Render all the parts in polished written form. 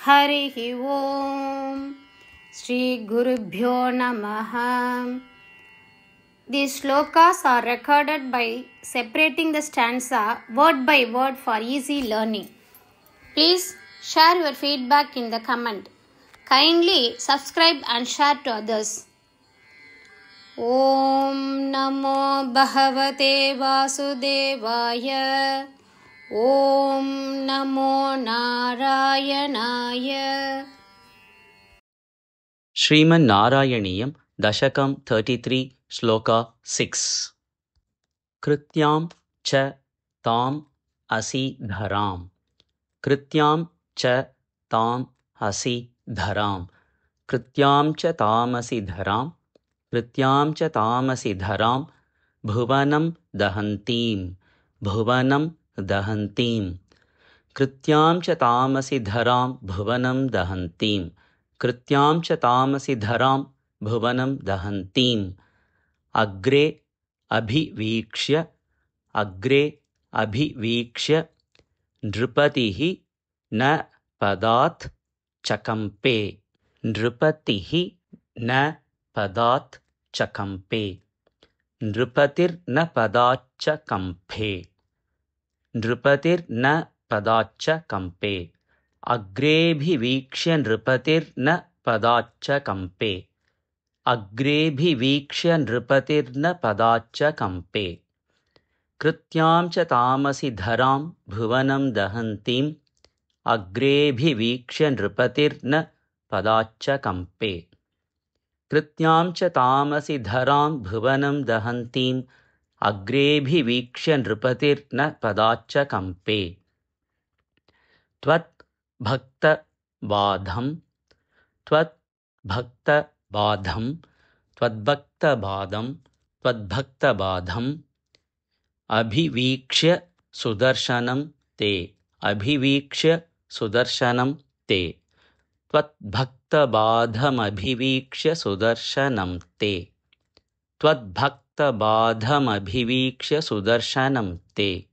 हरिः ओम श्री गुरुभ्यो नमः. These shlokas are recorded by separating the stanza word by word for easy learning. Please share your feedback in the comment. Kindly subscribe and share to others. Om Namo Bhagavate Vasudevaya. Om Namo Narayanaya. Sriman Narayaniyam Dashakam 33 Shloka 6. Krityam cha tam asi dharam. Krityam cha tam asi dharam. Krityam cha tam asi dharam. Krityam cha tam asi dharam. Bhuvanam dahantim. Bhuvanam dahantim. Krityam cha tam asi dharam. Bhuvanam dahantim. Krityam cha tamasi dharam bhuvanam dahantim. Agre abhivikshya nrupatihi na padat chakampe. Nrupatihi na padat chakampe. Nrupatir na padacha kampe. Nrupatir na padacha kampe. अग्रेभिवीक्ष्य नृपतिर्न पदाच्च कंपे. अग्रेभिवीक्ष्य नृपतिर्न पदाच्च कंपे. कृत्यां च तामसि धरां भुवनं दहन्तीं. अग्रेभिवीक्ष्य नृपतिर्न पदाच्च कंपे. कृत्यां च तामसि धरां भुवनं दहन्तीं. अग्रेभिवीक्ष्य नृपतिर्न पदाच्च कंपे. त्वत् भक्त बाधम त्वत् भक्त बाधम त्वद्भक्त बाधम त्वद्भक्त बाधम अभिवीक्ष्य सुदर्शनं ते. अभिवीक्ष्य सुदर्शनं ते. त्वद्भक्त बाधमभिवीक्ष्य सुदर्शनं ते. त्वद्भक्त बाधमभिवीक्ष्य सुदर्शनं ते.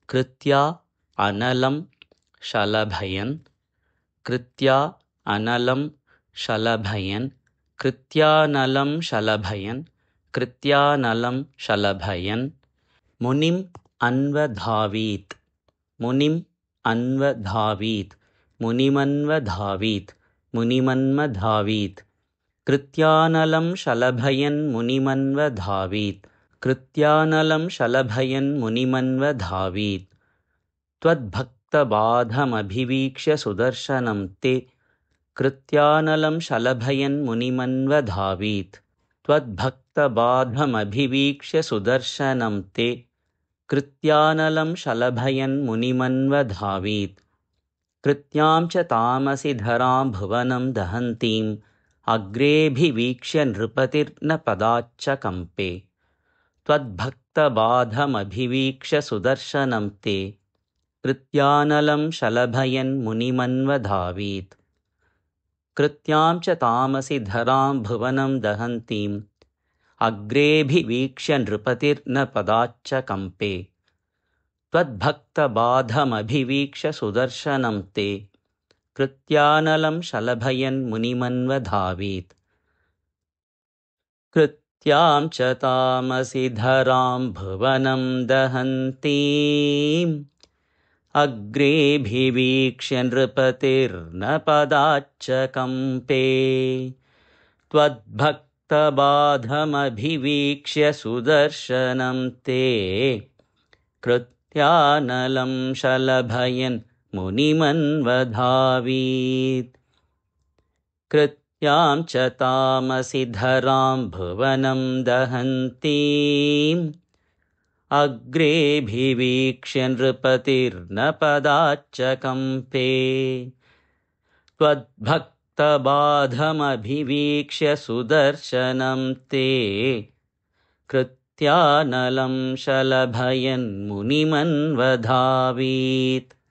कृत्या अनलं शलभयन्. कृत्या अनलं शलभयन्. कृत्यानलं शलभयन्. कृत्यानलं शलभयन्. मुनिम् अन्वधावीत्. मुनिम् अन्वधावीत्. मुनिमन्वधावीत्. मुनिमन्वधावीत्. कृत्यानलं शलभयन् मुनिमन्वधावीत्. कृत्यानलं शलभयन् मुनिमन्वधावीत्. त्वद्भक्तबाधमभिवीक्ष्य सुदर्शनं ते. कृत्यानलं शलभयन् मुनिमन्वधावीत्. त्वद्भक्तबाधमभिवीक्ष्य सुदर्शनं ते. कृत्यानलं शलभयन् मुनिमन्वधावीत्. कृत्यां च तामसि धरां भुवनं दहन्तीं. अग्रेभिवीक्ष्य नृपतिर्न पदाच्च कंपे. त्वद्भक्तबाधमभिवीक्ष्य सुदर्शनं ते. कृत्यानलं शलभयन् मुनिमन्वधावीत्. कृत्यां च तामसि धरां भुवनं दहन्तीं. अग्रेभिवीक्ष्य नृपतिर्न पदाच्च कंपे. त्वद्भक्तबाधमभिवीक्ष्य सुदर्शनं ते. कृत्यानलं शलभयन् मुनिमन्वधावीत्. कृत्यां च तामसि धरां भुवनं दहन्तीं. अग्रेभिवीक्ष्य नृपतिर्न पदाच्च कंपे. त्वद्भक्तबाधमभिवीक्ष्य सुदर्शनं ते. कृत्यानलं शलभयन् मुनिमन्वधावीत्. कृत्यां च तामसि धरां भुवनं दहन्तीं. अग्रेभिवीक्ष्य नृपतिर्न पदाच्च कंपे. त्वद्भक्तबाधमभिवीक्ष्य सुदर्शनं ते. कृत्यानलं शलभयन् मुनिमन्वधावीत्.